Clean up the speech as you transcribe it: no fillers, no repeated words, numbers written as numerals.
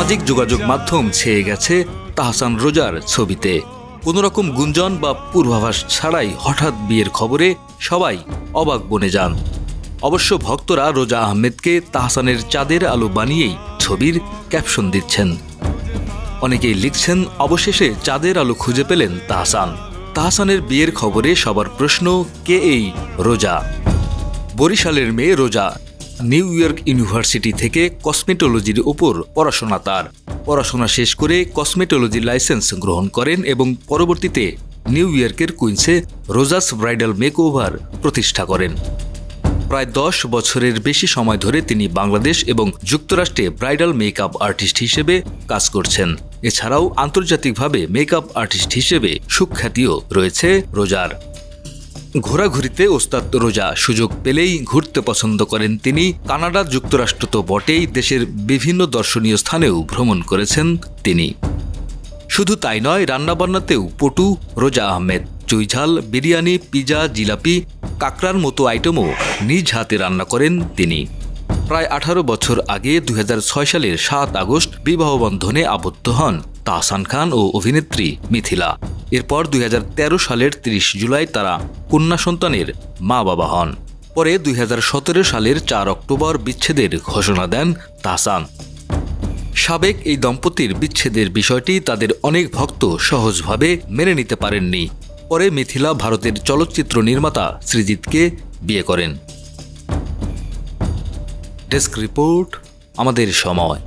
সামাজিক যোগাযোগ মাধ্যম ছেয়ে গেছে তাহসান রোজার ছবিতে। কোনো রকম গুঞ্জন বা পূর্বাভাস ছাড়াই হঠাৎ বিয়ের খবরে সবাই অবাক বনে যান। অবশ্য ভক্তরা রোজা আহমেদকে তাহসানের চাঁদের আলো বানিয়েই ছবির ক্যাপশন দিচ্ছেন। অনেকেই লিখছেন, অবশেষে চাঁদের আলো খুঁজে পেলেন তাহসান। তাহসানের বিয়ের খবরে সবার প্রশ্ন, কে এই রোজা? বরিশালের মেয়ে রোজা নিউ ইয়র্ক ইউনিভার্সিটি থেকে কসমেটোলজির উপর পড়াশোনা। তার পড়াশোনা শেষ করে কসমেটোলজি লাইসেন্স গ্রহণ করেন এবং পরবর্তীতে নিউ ইয়র্কের কুইন্সে রোজাস ব্রাইডাল মেকওভার প্রতিষ্ঠা করেন। প্রায় 10 বছরের বেশি সময় ধরে তিনি বাংলাদেশ এবং যুক্তরাষ্ট্রে ব্রাইডাল মেকআপ আর্টিস্ট হিসেবে কাজ করছেন। এছাড়াও আন্তর্জাতিকভাবে মেকআপ আর্টিস্ট হিসেবে সুখ্যাতিও রয়েছে রোজার। ঘোরাঘুরিতে ওস্তাদ রোজা, সুযোগ পেলেই ঘুরতে পছন্দ করেন তিনি। কানাডা, যুক্তরাষ্ট্র তো বটেই, দেশের বিভিন্ন দর্শনীয় স্থানেও ভ্রমণ করেছেন তিনি। শুধু তাই নয়, রান্নাবান্নাতেও পটু রোজা আহমেদ। চুইঝাল, বিরিয়ানি, পিজা, জিলাপি, কাকড়ার মতো আইটেমও নিজ হাতে রান্না করেন তিনি। প্রায় 18 বছর আগে 2006 সালের 7 আগস্ট বিবাহবন্ধনে আবদ্ধ হন তাহসান খান ও অভিনেত্রী মিথিলা। এরপর 2013 সালের 30 জুলাই তারা কন্যা সন্তানের মা বাবা হন। পরে 2017 সালের 4 অক্টোবর বিচ্ছেদের ঘোষণা দেন তাহসান। সাবেক এই দম্পতির বিচ্ছেদের বিষয়টি তাদের অনেক ভক্ত সহজভাবে মেনে নিতে পারেননি। পরে মিথিলা ভারতের চলচ্চিত্র নির্মাতা সৃজিতকে বিয়ে করেন। ডেস্ক রিপোর্ট, আমাদের সময়।